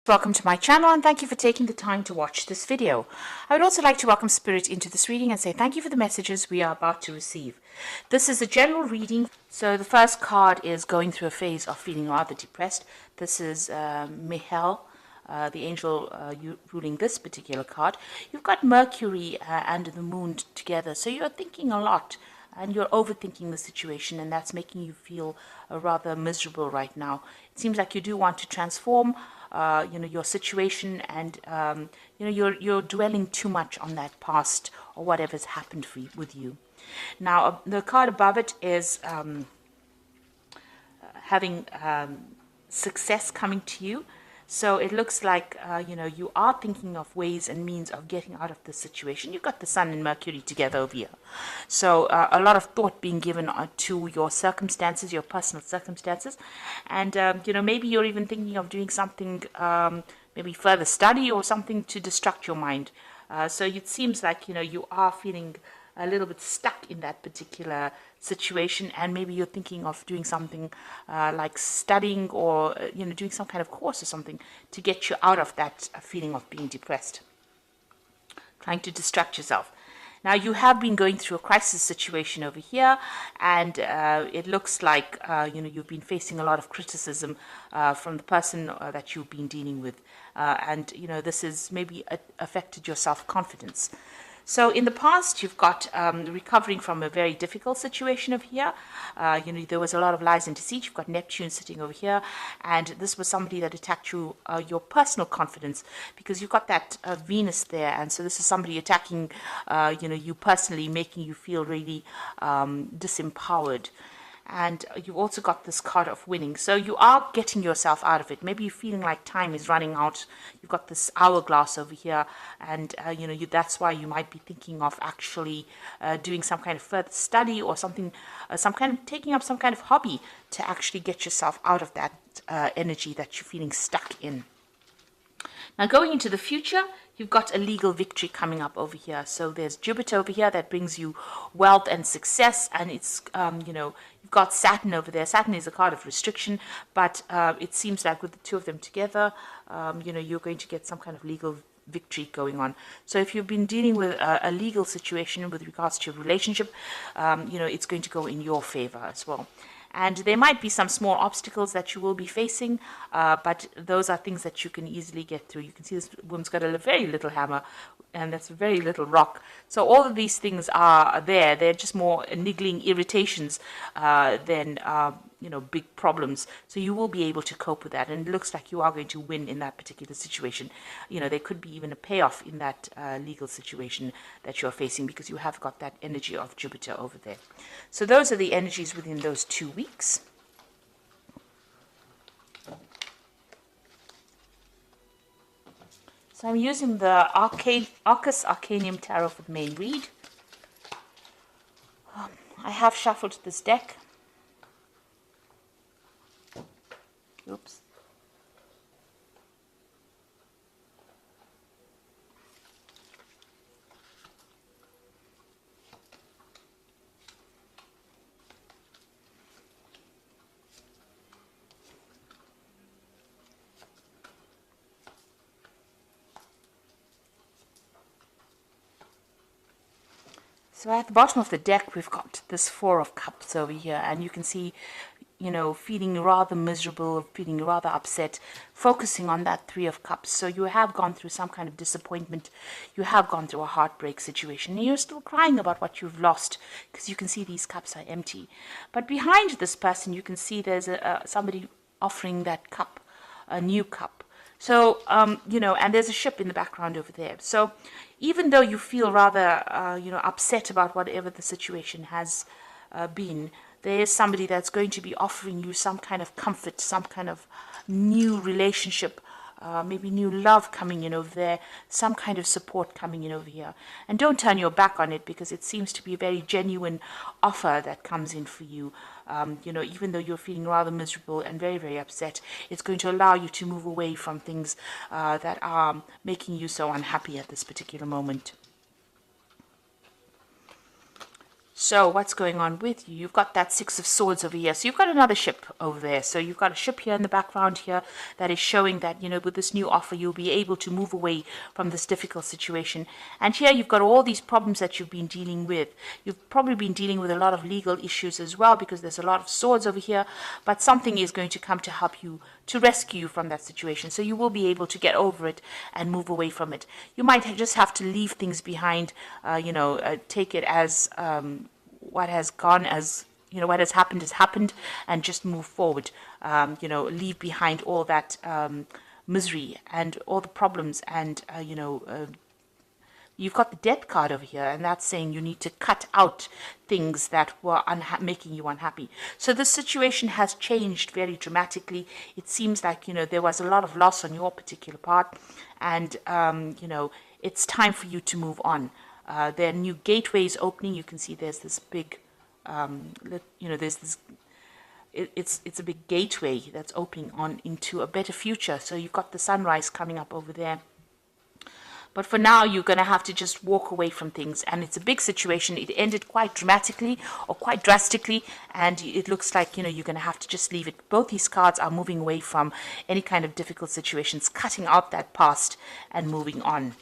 Welcome to my channel and thank you for taking the time to watch this video. I would also like to welcome Spirit into this reading and say thank you for the messages we are about to receive. This is a general reading. So the first card is going through a phase of feeling rather depressed. This is Michael, the angel ruling this particular card. You've got Mercury and the moon together. So you're thinking a lot and you're overthinking the situation, and that's making you feel rather miserable right now. It seems like you do want to transform your situation, and you're dwelling too much on that past or whatever's happened with you. Now the card above it is having success coming to you. So it looks like, you are thinking of ways and means of getting out of this situation. You've got the Sun and Mercury together over here. So a lot of thought being given to your circumstances, your personal circumstances. And, maybe you're even thinking of doing something, maybe further study or something to distract your mind. So it seems like, you are feeling a little bit stuck in that particular situation, and maybe you're thinking of doing something like studying or doing some kind of course or something to get you out of that feeling of being depressed, trying to distract yourself. Now you have been going through a crisis situation over here, and it looks like you've been facing a lot of criticism from the person that you've been dealing with, and this has maybe affected your self-confidence. So in the past, you've got recovering from a very difficult situation over here. There was a lot of lies and deceit. You've got Neptune sitting over here, and this was somebody that attacked you, your personal confidence, because you've got that Venus there, and so this is somebody attacking, you personally, making you feel really disempowered. And you've also got this card of winning. So you are getting yourself out of it. Maybe you're feeling like time is running out. You've got this hourglass over here. And, that's why you might be thinking of actually doing some kind of further study or something, taking up some kind of hobby to actually get yourself out of that energy that you're feeling stuck in. Now going into the future, you've got a legal victory coming up over here. So there's Jupiter over here that brings you wealth and success, and it's, you've got Saturn over there. Saturn is a card of restriction, but it seems like with the two of them together, you're going to get some kind of legal victory going on. So if you've been dealing with a legal situation with regards to your relationship, it's going to go in your favor as well. And there might be some small obstacles that you will be facing, but those are things that you can easily get through. You can see this woman's got a very little hammer, and that's a very little rock. So all of these things are there. They're just more niggling irritations than big problems. So you will be able to cope with that, and it looks like you are going to win in that particular situation. There could be even a payoff in that legal situation that you're facing, because you have got that energy of Jupiter over there. So those are the energies within those 2 weeks. So I'm using the Arcus Arcanium Tarot for the main read. I have shuffled this deck. Oops. So at the bottom of the deck, we've got this Four of Cups over here, and you can see, feeling rather miserable, feeling rather upset, focusing on that Three of Cups. So you have gone through some kind of disappointment. You have gone through a heartbreak situation, and you're still crying about what you've lost, because you can see these cups are empty. But behind this person, you can see there's somebody offering that cup, a new cup. So, and there's a ship in the background over there. So even though you feel rather, upset about whatever the situation has been, there is somebody that's going to be offering you some kind of comfort, some kind of new relationship, maybe new love coming in over there, some kind of support coming in over here. And don't turn your back on it, because it seems to be a very genuine offer that comes in for you. Even though you're feeling rather miserable and very, very upset, it's going to allow you to move away from things that are making you so unhappy at this particular moment. So what's going on with you? You've got that Six of Swords over here. So you've got another ship over there. So you've got a ship here in the background here that is showing that, you know, with this new offer, you'll be able to move away from this difficult situation. And here you've got all these problems that you've been dealing with. You've probably been dealing with a lot of legal issues as well, because there's a lot of swords over here. But something is going to come to help you, to rescue you from that situation. So you will be able to get over it and move away from it. You might just have to leave things behind, take it as what has gone, as you know, what has happened, and just move forward. Leave behind all that misery and all the problems, and you've got the Death card over here, and that's saying you need to cut out things that were making you unhappy. So the situation has changed very dramatically. It seems like, you know, there was a lot of loss on your particular part, and it's time for you to move on. There are new gateways opening. You can see there's this big, there's this. It's a big gateway that's opening on into a better future. So you've got the sunrise coming up over there. But for now, you're going to have to just walk away from things. And it's a big situation. It ended quite dramatically or quite drastically. And it looks like, you know, you're going to have to just leave it. Both these cards are moving away from any kind of difficult situations, cutting out that past and moving on.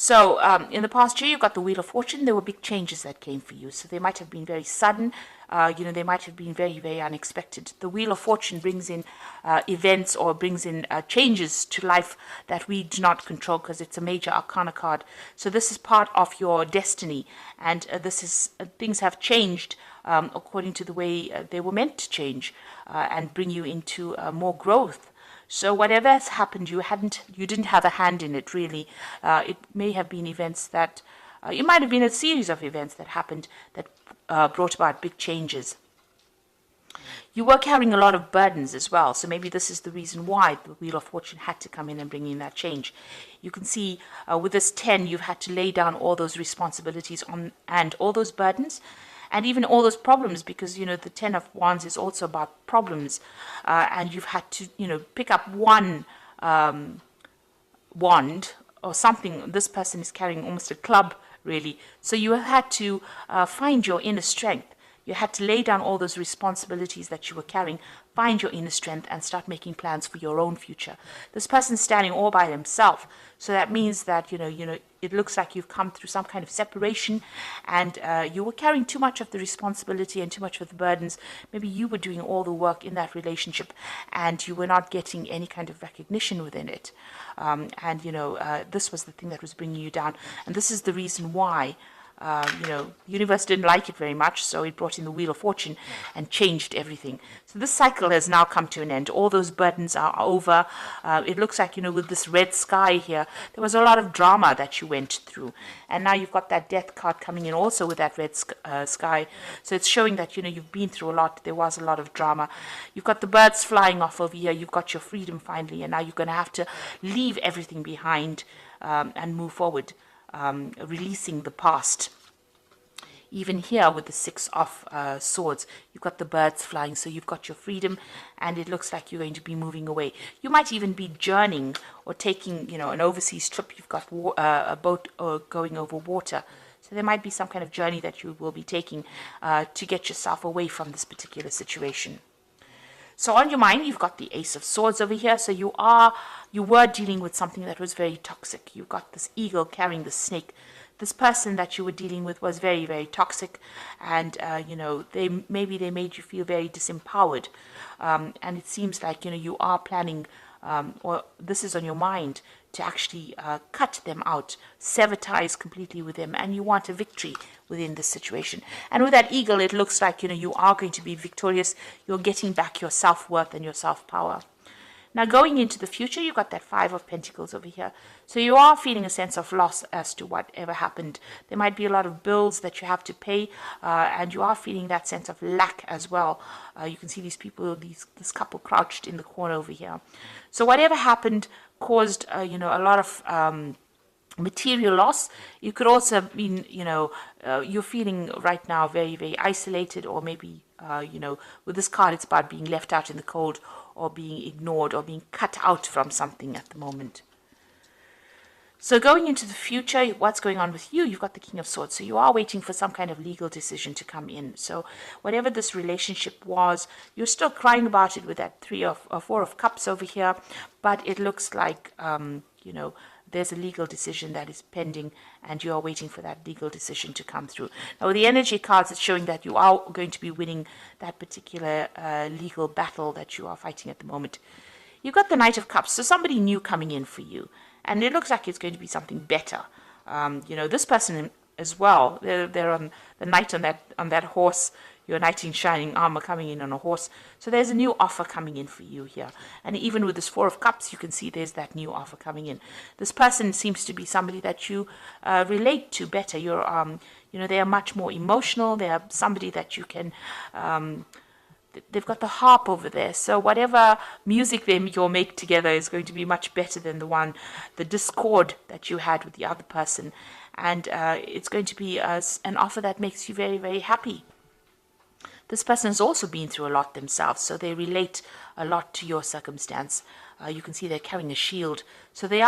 So in the past year, you got the Wheel of Fortune. There were big changes that came for you. So they might have been very sudden. They might have been very, very unexpected. The Wheel of Fortune brings in events, or brings in changes to life that we do not control, because it's a major arcana card. So this is part of your destiny. And things have changed according to the way they were meant to change, and bring you into more growth. So whatever has happened, you didn't have a hand in it, really. It may have been events that, it might have been a series of events that happened that brought about big changes. You were carrying a lot of burdens as well, so maybe this is the reason why the Wheel of Fortune had to come in and bring in that change. You can see with this 10, you've had to lay down all those responsibilities and all those burdens, and even all those problems, because, you know, the 10 of Wands is also about problems, and you've had to, pick up one wand or something. This person is carrying almost a club, really. So you have had to find your inner strength. You had to lay down all those responsibilities that you were carrying, find your inner strength, and start making plans for your own future. This person's standing all by himself. So that means that, it looks like you've come through some kind of separation, and you were carrying too much of the responsibility and too much of the burdens. Maybe you were doing all the work in that relationship, and you were not getting any kind of recognition within it. This was the thing that was bringing you down. And this is the reason why the universe didn't like it very much, so it brought in the Wheel of Fortune and changed everything. So this cycle has now come to an end. All those burdens are over. It looks like, with this red sky here, there was a lot of drama that you went through. And now you've got that Death card coming in also with that red sky. So it's showing that, you've been through a lot. There was a lot of drama. You've got the birds flying off over here. You've got your freedom finally. And now you're going to have to leave everything behind and move forward. Releasing the past. Even here with the Six of Swords, you've got the birds flying, so you've got your freedom, and it looks like you're going to be moving away. You might even be journeying or taking, an overseas trip. You've got a boat going over water. So there might be some kind of journey that you will be taking to get yourself away from this particular situation. So on your mind, you've got the Ace of Swords over here. So you were dealing with something that was very toxic. You've got this eagle carrying the snake. This person that you were dealing with was very, very toxic, and they made you feel very disempowered. And it seems like you are planning, or this is on your mind, to actually cut them out, sever ties completely with them, and you want a victory within this situation. And with that eagle, it looks like you are going to be victorious. You're getting back your self-worth and your self-power. Now, going into the future, you've got that Five of Pentacles over here. So you are feeling a sense of loss as to whatever happened. There might be a lot of bills that you have to pay, and you are feeling that sense of lack as well. You can see these people, this couple crouched in the corner over here. So whatever happened caused, a lot of material loss. You could also mean, you're feeling right now very, very isolated, or maybe, with this card, it's about being left out in the cold, or being ignored, or being cut out from something at the moment. So going into the future, what's going on with you? You've got the King of Swords. So you are waiting for some kind of legal decision to come in. So whatever this relationship was, you're still crying about it with that Four of Cups over here. But it looks like, there's a legal decision that is pending and you are waiting for that legal decision to come through. Now, with the energy cards, it's showing that you are going to be winning that particular legal battle that you are fighting at the moment. You've got the Knight of Cups, so somebody new coming in for you. And it looks like it's going to be something better. This person as well, they're on the knight on that horse, your knight in shining armor coming in on a horse. So there's a new offer coming in for you here. And even with this Four of Cups, you can see there's that new offer coming in. This person seems to be somebody that you relate to better. They are much more emotional. They are somebody that you can... they've got the harp over there, so whatever music you'll make together is going to be much better than the discord that you had with the other person, and it's going to be an offer that makes you very, very happy. This person has also been through a lot themselves, so they relate a lot to your circumstance. You can see they're carrying a shield. So they're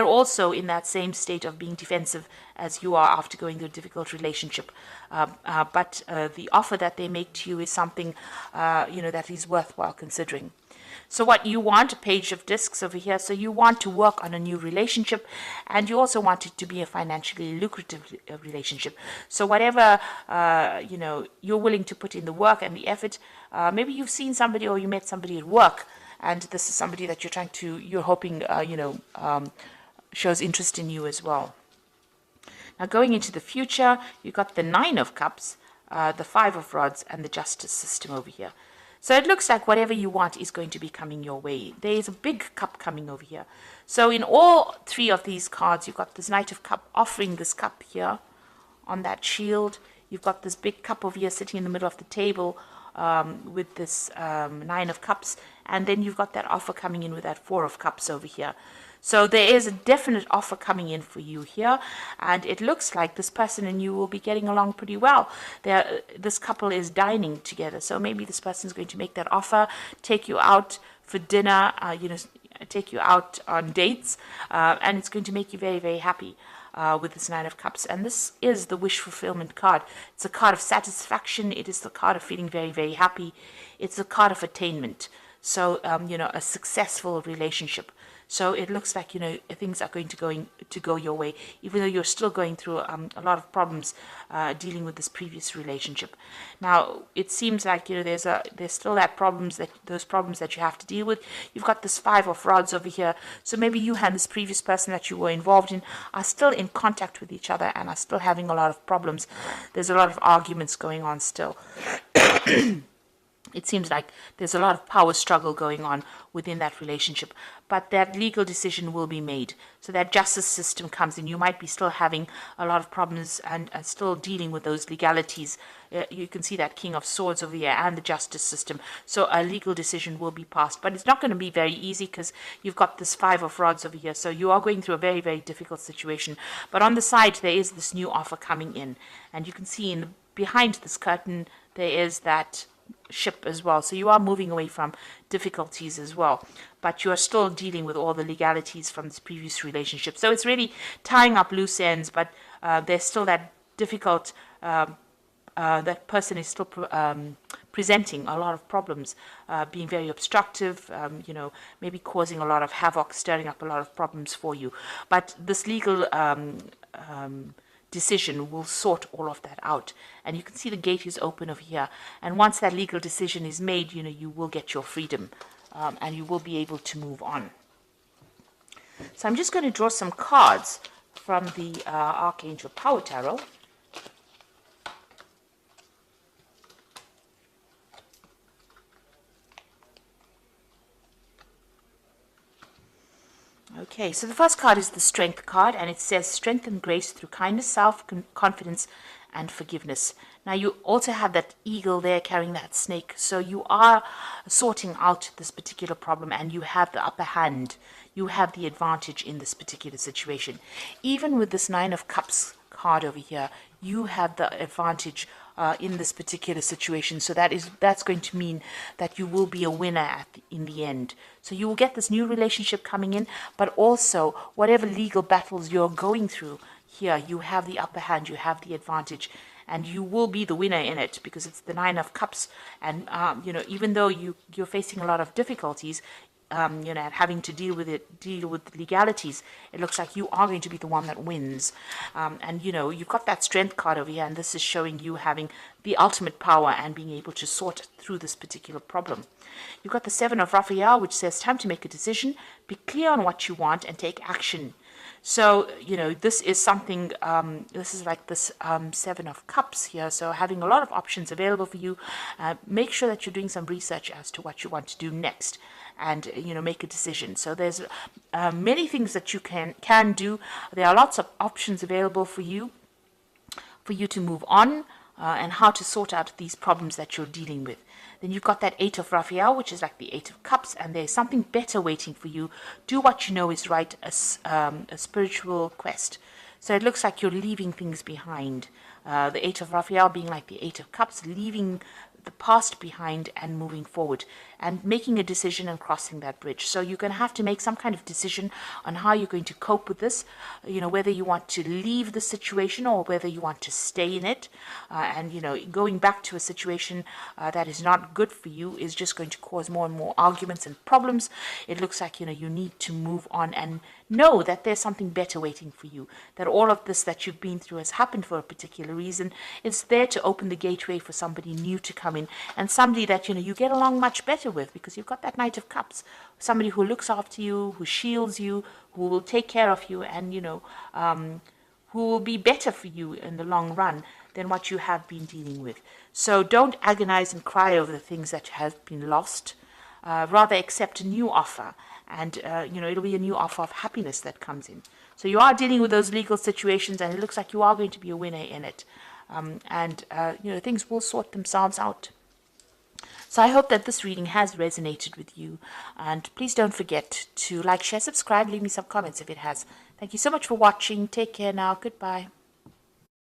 also in that same state of being defensive as you are after going through a difficult relationship. But the offer that they make to you is something, that is worthwhile considering. So what you want, a Page of Discs over here, so you want to work on a new relationship, and you also want it to be a financially lucrative relationship. So whatever, you're willing to put in the work and the effort, maybe you've seen somebody or you met somebody at work, and this is somebody that you're hoping, shows interest in you as well. Now going into the future, you've got the Nine of Cups, the Five of Rods, and the Justice system over here. So it looks like whatever you want is going to be coming your way. There is a big cup coming over here. So in all three of these cards, you've got this Knight of Cup offering this cup here on that shield. You've got this big cup over here sitting in the middle of the table with this Nine of Cups. And then you've got that offer coming in with that Four of Cups over here. So there is a definite offer coming in for you here, and it looks like this person and you will be getting along pretty well. This couple is dining together, so maybe this person is going to make that offer, take you out for dinner, take you out on dates, and it's going to make you very, very happy with this Nine of Cups. And this is the wish fulfillment card. It's a card of satisfaction. It is the card of feeling very, very happy. It's a card of attainment. So, a successful relationship. So it looks like, things are going to go your way, even though you're still going through a lot of problems dealing with this previous relationship. Now, it seems like, there's still those problems that you have to deal with. You've got this Five of Rods over here. So maybe you and this previous person that you were involved in are still in contact with each other and are still having a lot of problems. There's a lot of arguments going on still. It seems like there's a lot of power struggle going on within that relationship, but that legal decision will be made. So that justice system comes in. You might be still having a lot of problems and still dealing with those legalities. You can see that King of Swords over here and the justice system. So a legal decision will be passed, but it's not going to be very easy because you've got this Five of Rods over here. So you are going through a very, very difficult situation. But on the side, there is this new offer coming in, and you can see behind this curtain, there is that ship as well. So you are moving away from difficulties as well, but you are still dealing with all the legalities from this previous relationship. So it's really tying up loose ends, but there's still that difficult, that person is still presenting a lot of problems, being very obstructive, maybe causing a lot of havoc, stirring up a lot of problems for you. But this legal decision will sort all of that out, and you can see the gate is open over here, and once that legal decision is made, you will get your freedom, and you will be able to move on. So I'm just going to draw some cards from the Archangel Power Tarot. Okay, so the first card is the Strength card, and it says strength and grace through kindness, self-confidence, and forgiveness. Now, you also have that eagle there carrying that snake, so you are sorting out this particular problem, and you have the upper hand. You have the advantage in this particular situation. Even with this Nine of Cups card over here, you have the advantage in this particular situation. So that's going to mean that you will be a winner in the end. So you will get this new relationship coming in, but also whatever legal battles you're going through here, you have the upper hand, you have the advantage, and you will be the winner in it, because it's the Nine of Cups. And even though you're facing a lot of difficulties, and having to deal with legalities, it looks like you are going to be the one that wins. And you've got that strength card over here, and this is showing you having the ultimate power and being able to sort through this particular problem. You've got the Seven of Raphael, which says time to make a decision, be clear on what you want, and take action. So, this is something, this is like this Seven of Cups here. So having a lot of options available for you. Make sure that you're doing some research as to what you want to do next, and make a decision. So there's many things that you can do. There are lots of options available for you to move on, and how to sort out these problems that you're dealing with. Then you've got that Eight of Raphael, which is like the Eight of Cups, and there's something better waiting for you. Do what you know is right, a spiritual quest. So it looks like you're leaving things behind. The Eight of Raphael being like the Eight of Cups, leaving the past behind and moving forward and making a decision and crossing that bridge. So you're going to have to make some kind of decision on how you're going to cope with this, whether you want to leave the situation or whether you want to stay in it. And going back to a situation that is not good for you is just going to cause more and more arguments and problems. It looks like you need to move on and know that there's something better waiting for you, that all of this that you've been through has happened for a particular reason. It's there to open the gateway for somebody new to come in, and somebody that you get along much better with, because you've got that Knight of Cups, somebody who looks after you, who shields you, who will take care of you, and who will be better for you in the long run than what you have been dealing with. So don't agonize and cry over the things that have been lost. Rather accept a new offer, and it'll be a new offer of happiness that comes in. So you are dealing with those legal situations, and it looks like you are going to be a winner in it. Things will sort themselves out. So I hope that this reading has resonated with you, and please don't forget to like, share, subscribe, leave me some comments if it has. Thank you so much for watching. Take care now. Goodbye.